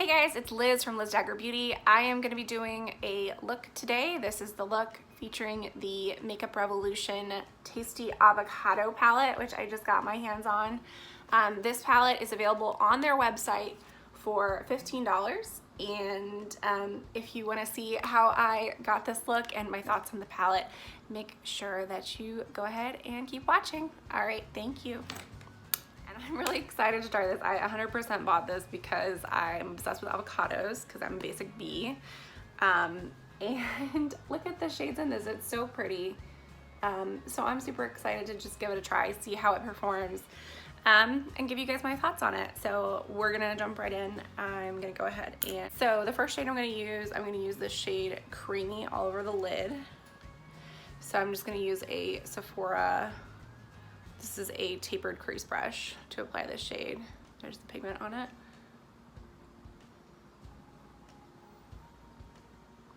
Hey guys, it's Liz from Liz Dagger Beauty. I am going to be doing a look today. This is the look featuring the Makeup Revolution Tasty Avocado palette, which I just got my hands on. This palette is available on their website for $15. And if you want to see how I got this look and my thoughts on the palette, make sure that you go ahead and keep watching. All right, thank you. And I'm really excited to try this. I 100% bought this because I'm obsessed with avocados because I'm a basic bee. And look at the shades in this, it's so pretty. So I'm super excited to just give it a try, see how it performs, and give you guys my thoughts on it. So we're gonna jump right in. I'm gonna go ahead and, so the first shade I'm gonna use this shade Creamy all over the lid. So I'm just gonna use a Sephora, this is a tapered crease brush to apply this shade. There's the pigment on it.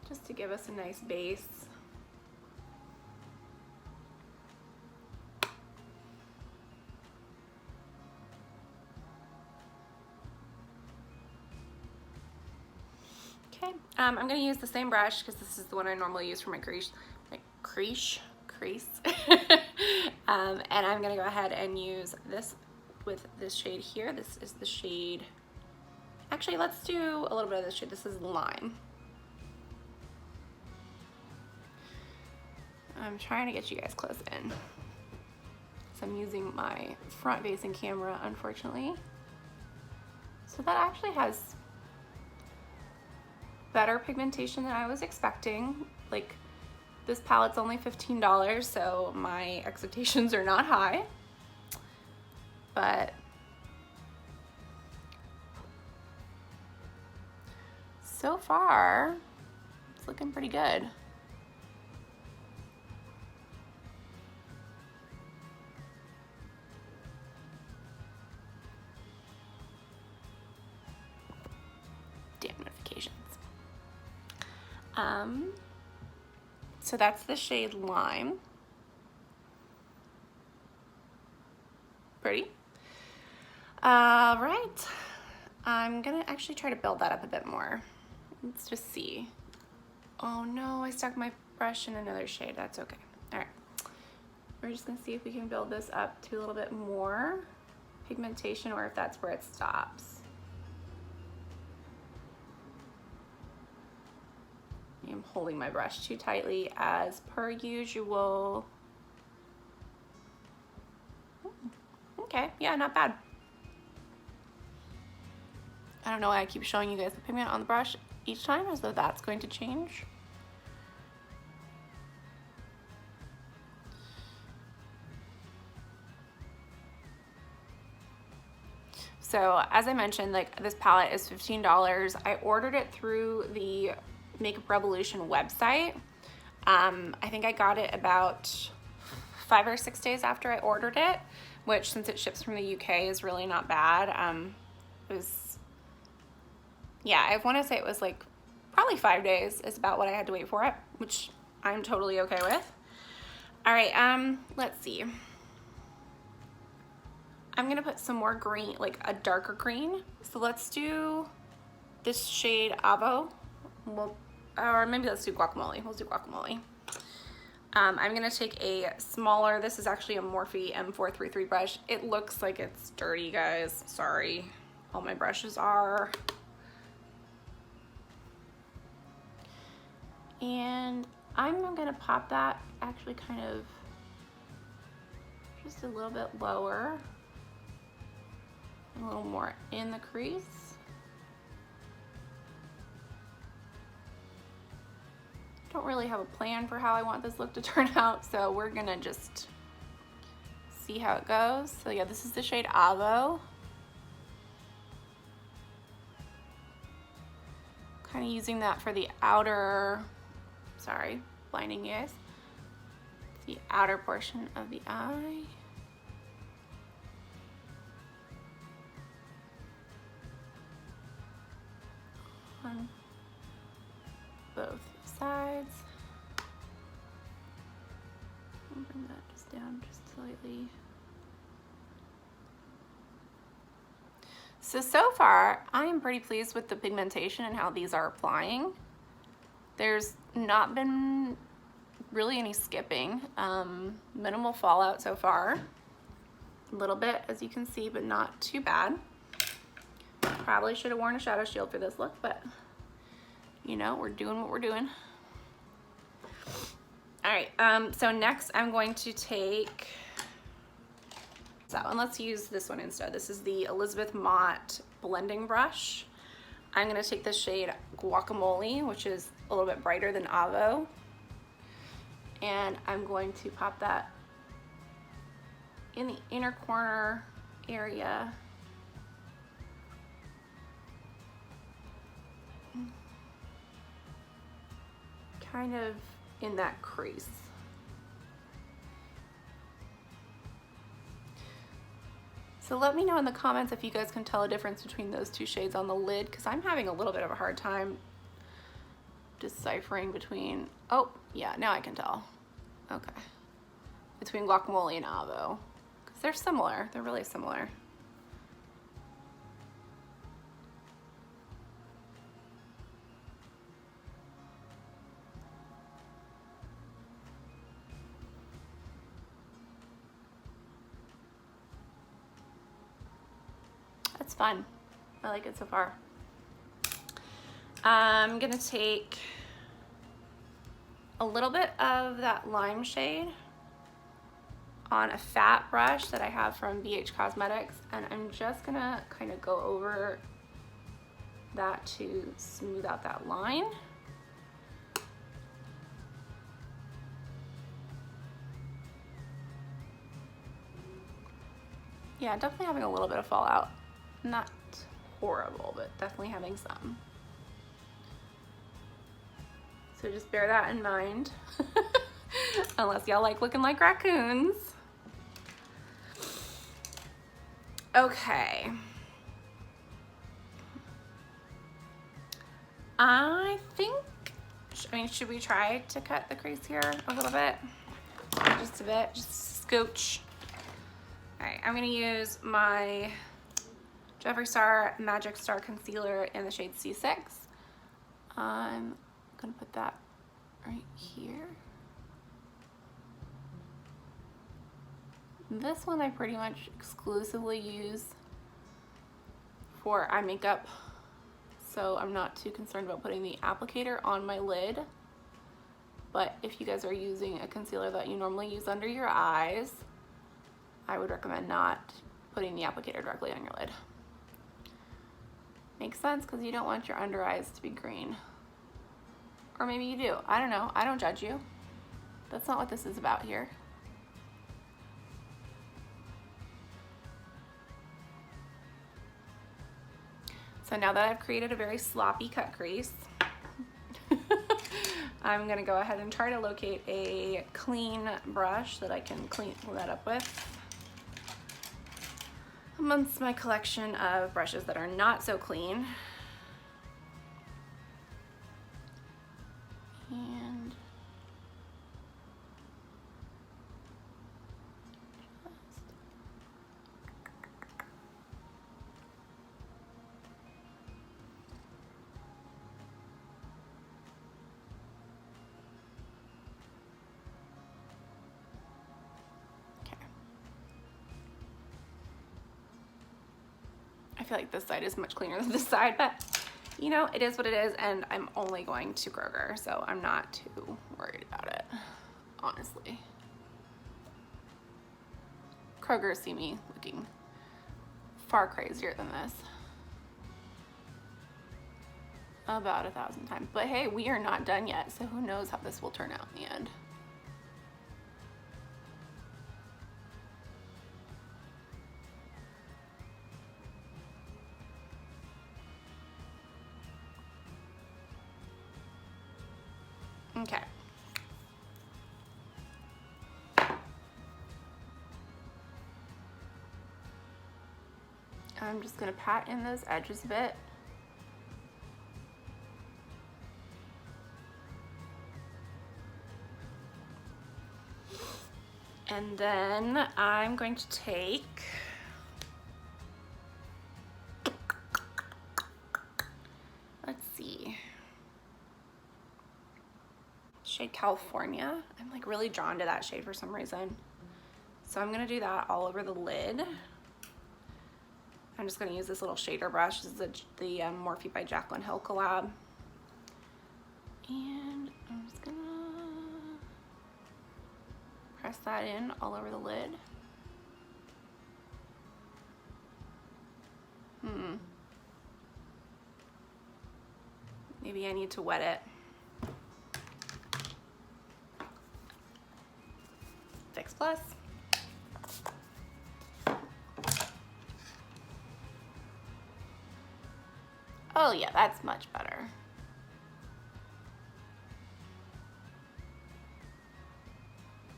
Just to give us a nice base. Okay, I'm gonna use the same brush because this is the one I normally use for my crease. And I'm gonna go ahead and use this with this shade here. This is the shade, actually let's do a little bit of this shade. This is Lime. I'm trying to get you guys close in. So I'm using my front facing camera, unfortunately. So that actually has better pigmentation than I was expecting. Like, this palette's only $15, so my expectations are not high. But so far, it's looking pretty good. Damn notifications. So that's the shade Lime. Pretty. All right. I'm gonna actually try to build that up a bit more. Let's just see. Oh no, I stuck my brush in another shade. That's okay. All right. We're just gonna see if we can build this up to a little bit more pigmentation or if that's where it stops. I'm holding my brush too tightly as per usual. Okay, yeah, not bad. I don't know why I keep showing you guys the pigment on the brush each time, as though that's going to change. So as I mentioned, like, this palette is $15. I ordered it through the Makeup Revolution website. I think I got it about 5 or 6 days after I ordered it, which, since it ships from the UK, is really not bad. It was, yeah, I want to say it was like probably 5 days is about what I had to wait for it, which I'm totally okay with. All right, let's see. I'm gonna put some more green, like a darker green. So let's do this shade Avo. Or maybe let's do Guacamole. We'll do Guacamole. I'm gonna take a smaller, this is actually a Morphe M433 brush. It looks like it's dirty, guys. Sorry. All my brushes are. And I'm gonna pop that actually kind of just a little bit lower. A little more in the crease. Don't really have a plan for how I want this look to turn out, so we're gonna just see how it goes. So yeah, this is the shade Avo. Kind of using that for the outer, sorry, blinding you guys, the outer portion of the eye. On both sides. I'll bring that just down just slightly. So far, I am pretty pleased with the pigmentation and how these are applying. There's not been really any skipping. Minimal fallout so far. A little bit, as you can see, but not too bad. Probably should have worn a shadow shield for this look, but you know, we're doing what we're doing. All right, so next I'm going to take that one. Let's use this one instead. This is the Elizabeth Mott blending brush. I'm gonna take the shade Guacamole, which is a little bit brighter than Avo, and I'm going to pop that in the inner corner area. Kind of in that crease. So let me know in the comments if you guys can tell a difference between those two shades on the lid, because I'm having a little bit of a hard time deciphering between, oh yeah, now I can tell. Okay. Between Guacamole and Avo, because they're similar, they're really similar. It's fun. I like it so far. I'm gonna take a little bit of that lime shade on a fat brush that I have from BH Cosmetics, and I'm just gonna kind of go over that to smooth out that line. Yeah, definitely having a little bit of fallout. Not horrible, but definitely having some. So just bear that in mind. Unless y'all like looking like raccoons. Okay. I mean, should we try to cut the crease here a little bit? Just a bit, just scooch. All right, I'm gonna use my Jeffree Star Magic Star Concealer in the shade C6. I'm gonna put that right here. This one I pretty much exclusively use for eye makeup, so I'm not too concerned about putting the applicator on my lid. But if you guys are using a concealer that you normally use under your eyes, I would recommend not putting the applicator directly on your lid. Makes sense, because you don't want your under eyes to be green. Or maybe you do. I don't know. I don't judge you. That's not what this is about here. So now that I've created a very sloppy cut crease, I'm gonna go ahead and try to locate a clean brush that I can clean that up with amongst my collection of brushes that are not so clean. And I feel like this side is much cleaner than this side, but you know, it is what it is, and I'm only going to Kroger, so I'm not too worried about it, honestly. Kroger see me looking far crazier than this. About 1,000 times. But hey, we are not done yet, so who knows how this will turn out in the end. Okay. I'm just gonna pat in those edges a bit. And then I'm going to take shade California. I'm like really drawn to that shade for some reason. So I'm gonna do that all over the lid. I'm just gonna use this little shader brush. This is the Morphe by Jaclyn Hill collab. And I'm just gonna press that in all over the lid. Maybe I need to wet it. Fix Plus. Oh yeah, that's much better.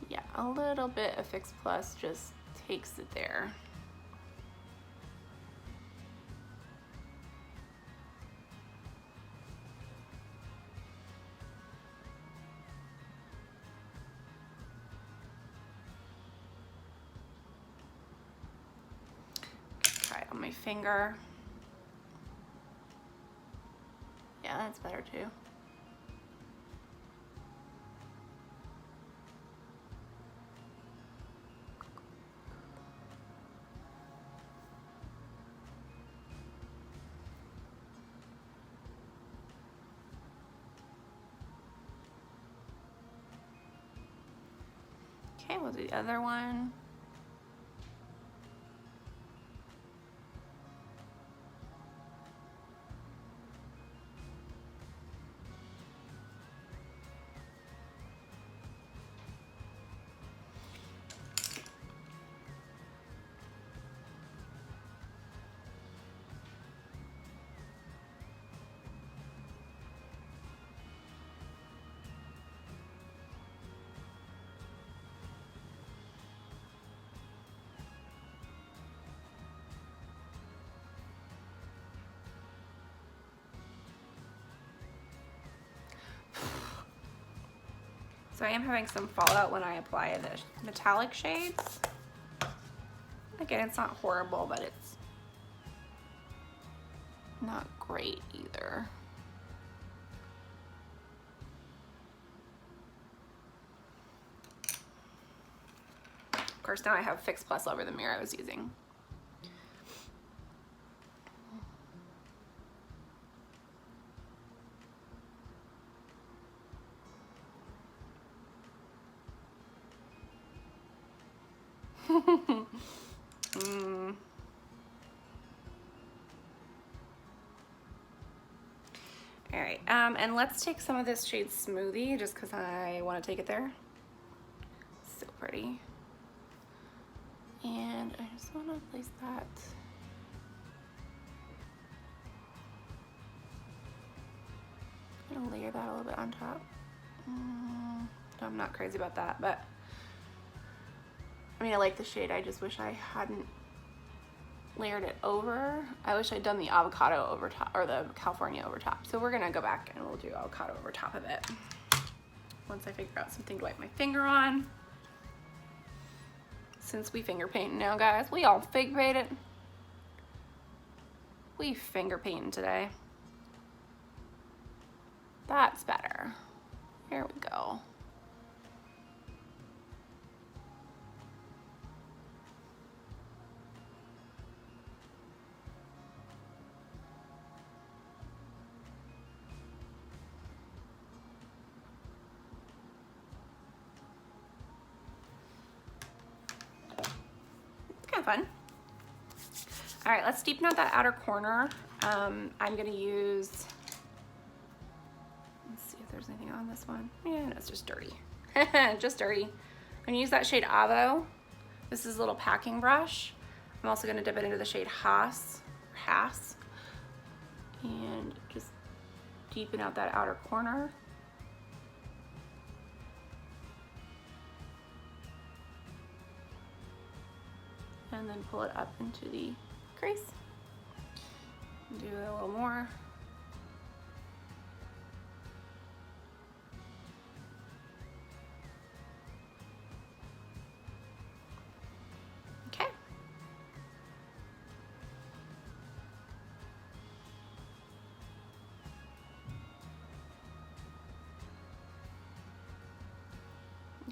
Yeah, a little bit of Fix Plus just takes it there. Try it on my finger. Yeah, that's better too. Okay, we'll do the other one. So I am having some fallout when I apply the metallic shades. Again, it's not horrible, but it's not great either. Of course, now I have Fix Plus over the mirror I was using. All right, and let's take some of this shade Smoothie just because I want to take it there. So pretty. And I just want to place that. I'm gonna layer that a little bit on top. I'm not crazy about that, but I mean, I like the shade. I just wish I hadn't layered it over. I wish I'd done the avocado over top, or the California over top. So we're gonna go back and we'll do avocado over top of it once I figure out something to wipe my finger on. Since we finger painting now, guys, we all finger painted. We finger painting today. That's better. Here we go. Fun. All right, let's deepen out that outer corner. I'm gonna use, let's see if there's anything on this one. Yeah, no, it's just dirty. Just dirty. I'm gonna use that shade Avo. This is a little packing brush. I'm also gonna dip it into the shade Haas, and just deepen out that outer corner. And then pull it up into the crease. Do a little more. Okay.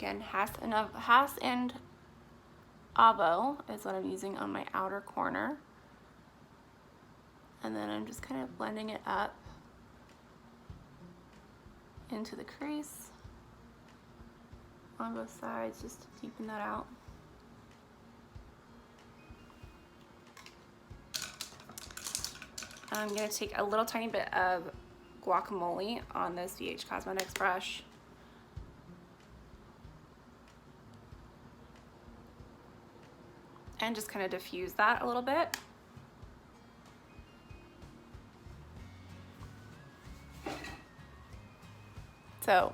again, Haas and Avo is what I'm using on my outer corner. And then I'm just kind of blending it up into the crease on both sides just to deepen that out. I'm going to take a little tiny bit of guacamole on this VH Cosmetics brush. And just kind of diffuse that a little bit. So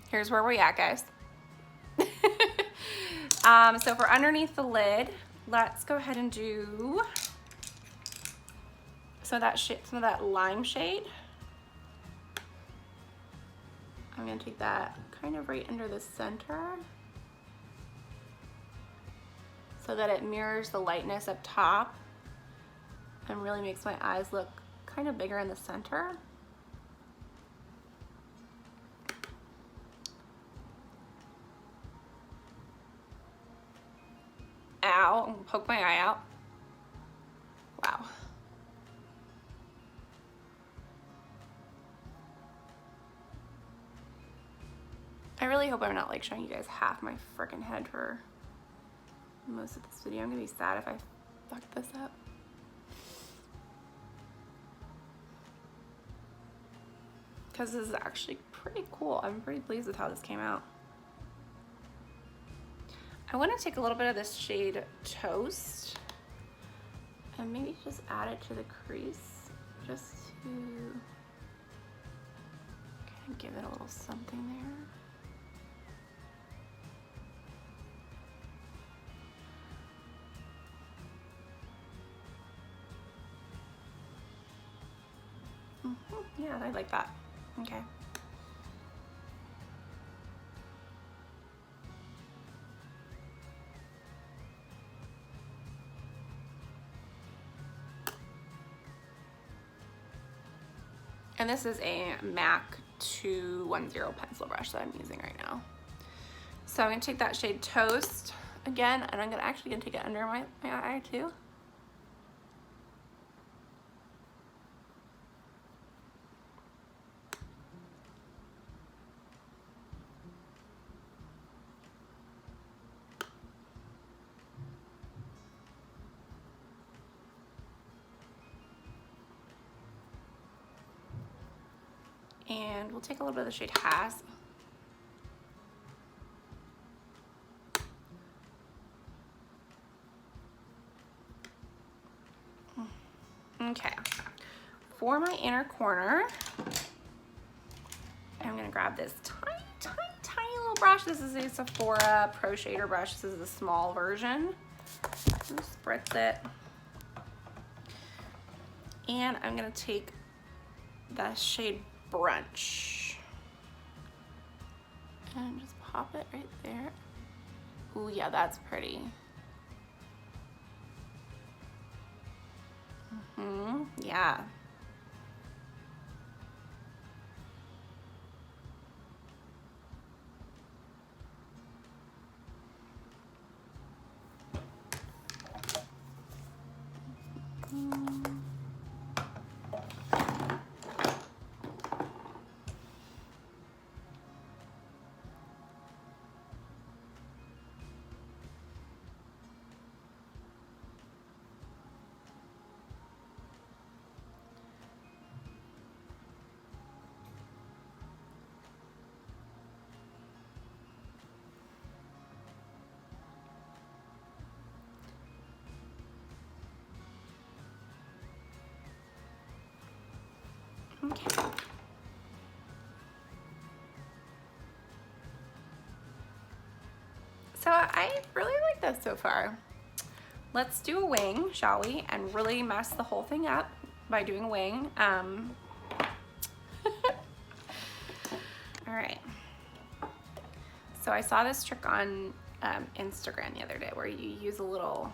here's where we're at, guys. So for underneath the lid, let's go ahead and do some of that lime shade. I'm gonna take that kind of right under the center so that it mirrors the lightness up top and really makes my eyes look kind of bigger in the center. Ow, poke my eye out. Wow. I really hope I'm not like showing you guys half my freaking head for most of this video. I'm gonna be sad if I fuck this up. Because this is actually pretty cool. I'm pretty pleased with how this came out. I want to take a little bit of this shade Toast and maybe just add it to the crease just to kind of give it a little something there. Yeah, I like that. Okay. And this is a MAC 210 pencil brush that I'm using right now. So I'm gonna take that shade Toast again, and I'm actually gonna take it under my eye too. And we'll take a little bit of the shade Haas. Okay, for my inner corner, I'm gonna grab this tiny little brush. This is a Sephora Pro Shader brush. This is the small version. Just spritz it. And I'm gonna take the shade Brunch and just pop it right there. Ooh, yeah, that's pretty. Yeah. Okay. So I really like this so far. Let's do a wing, shall we? And really mess the whole thing up by doing a wing. All right. So I saw this trick on Instagram the other day where you use a little.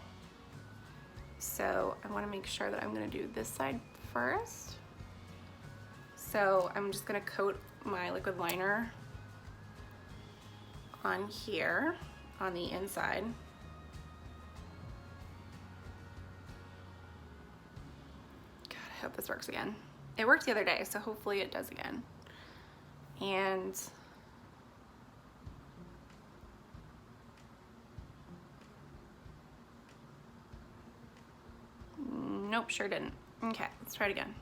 So I want to make sure that I'm going to do this side first. So I'm just going to coat my liquid liner on here on the inside. God, I hope this works again. It worked the other day, so hopefully it does again. And nope, sure didn't. Okay, let's try it again.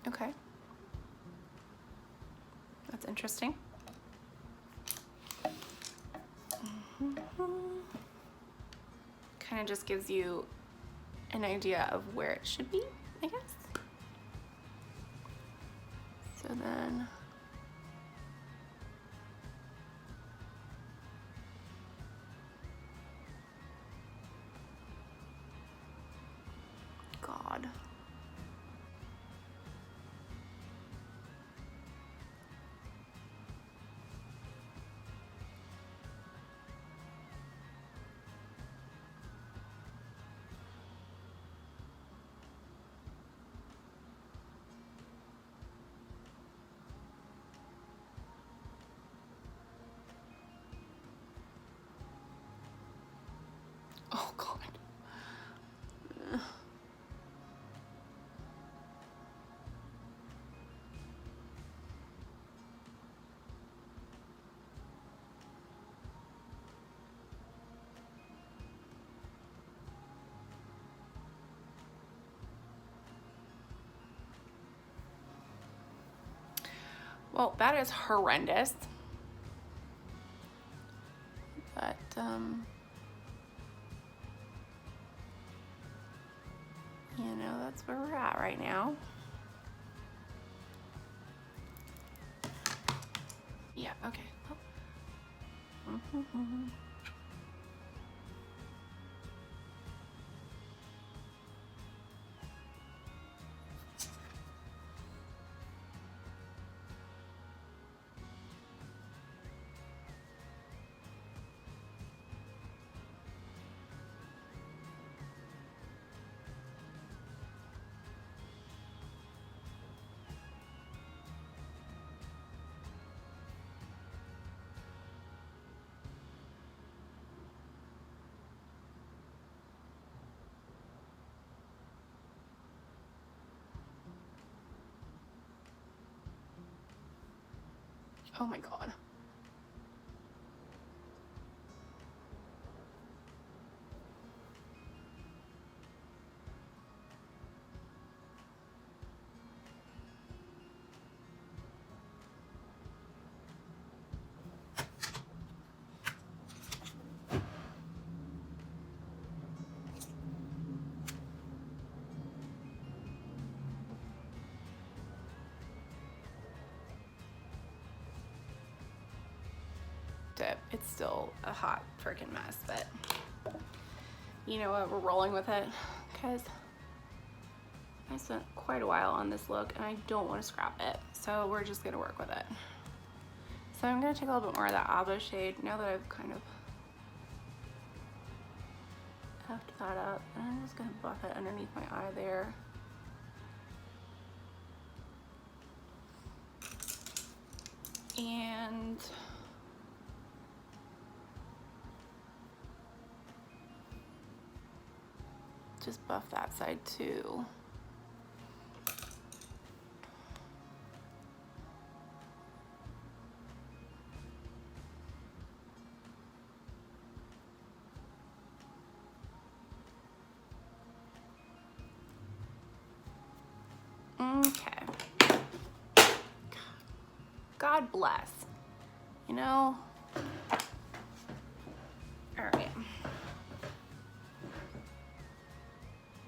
Okay. That's interesting. Kind of just gives you an idea of where it should be, I guess. So then God. Oh God. Well, that is horrendous. But you know, that's where we're at right now. Yeah, okay. Oh. Oh my God. It's still a hot freaking mess, but you know what, we're rolling with it because I spent quite a while on this look and I don't want to scrap it, so we're just gonna work with it. So I'm gonna take a little bit more of that Avo shade now that I've kind of puffed that up, and I'm just gonna buff it underneath my eye there. And just buff that side too. Okay. God bless. You know? All right.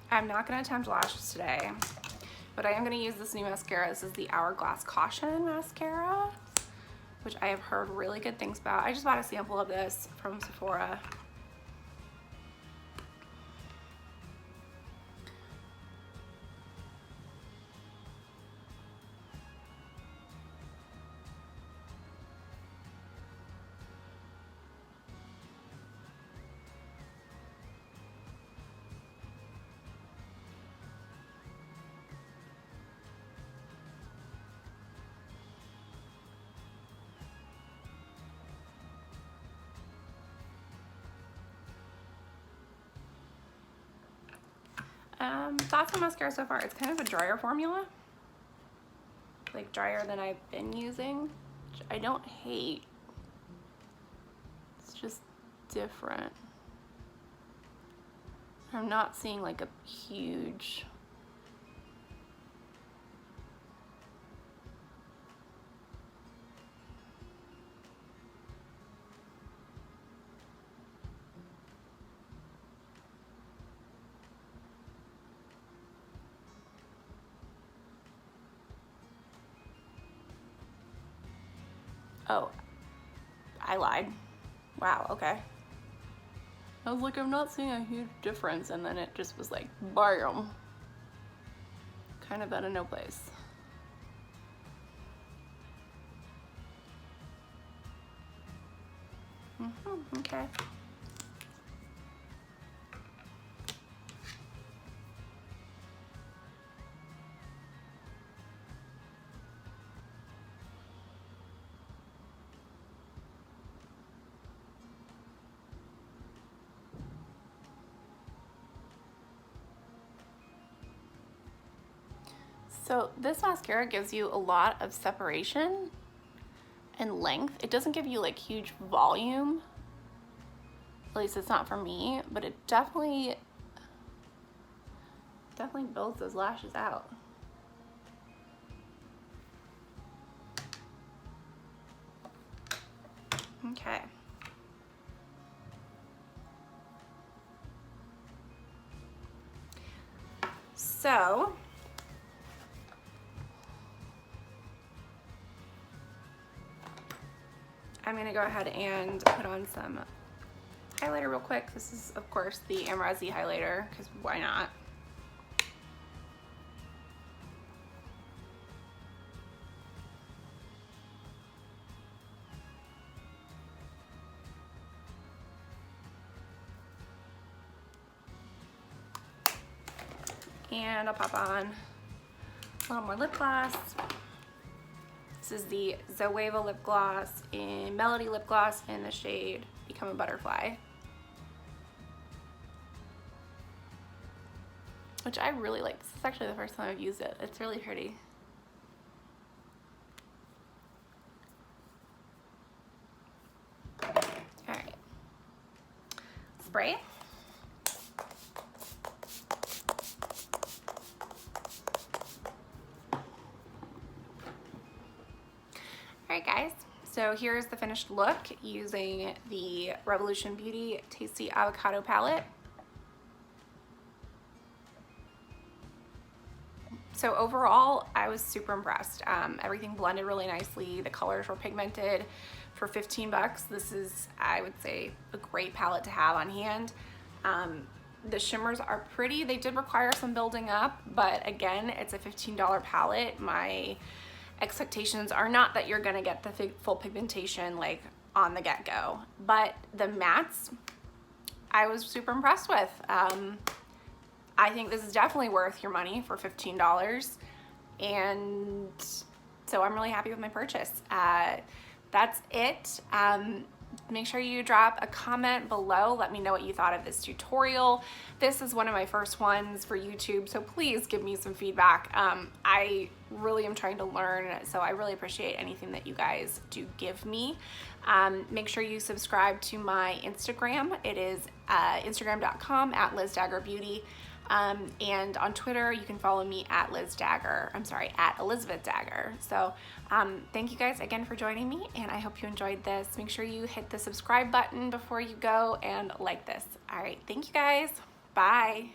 I'm not going to attempt lashes today, but I am going to use this new mascara. This is the Hourglass Caution mascara, which I have heard really good things about. I just bought a sample of this from Sephora. Thoughts on mascara so far? It's kind of a drier formula, like drier than I've been using, which I don't hate. It's just different. I'm not seeing like a huge oh, I lied. Wow, okay. I was like, I'm not seeing a huge difference, and then it just was like, bam. Kind of out of no place. Okay. So this mascara gives you a lot of separation and length. It doesn't give you like huge volume. At least it's not for me, but it definitely builds those lashes out. Okay. So I'm gonna go ahead and put on some highlighter real quick. This is, of course, the Amrezy highlighter, because why not? And I'll pop on a little more lip gloss. This is the Zoeva lip gloss in Melody lip gloss in the shade Become a Butterfly, which I really like. This is actually the first time I've used it. It's really pretty. All right, spray. Alright guys, so here's the finished look using the Revolution Beauty Tasty Avocado palette. So overall, I was super impressed. Everything blended really nicely. The colors were pigmented. For 15 bucks, this is, I would say, a great palette to have on hand. The shimmers are pretty. They did require some building up, but again, it's a $15 palette. My expectations are not that you're gonna get the full pigmentation like on the get-go, but the mattes I was super impressed with. I think this is definitely worth your money for $15, and so I'm really happy with my purchase. That's it. Make sure you drop a comment below. Let me know what you thought of this tutorial. This is one of my first ones for YouTube, so please give me some feedback. I really am trying to learn, so I really appreciate anything that you guys do give me. Make sure you subscribe to my Instagram. It is instagram.com/LizDaggerBeauty. And on Twitter, you can follow me at at Elizabeth Dagger. So thank you guys again for joining me, and I hope you enjoyed this. Make sure you hit the subscribe button before you go and like this. All right, thank you guys. Bye.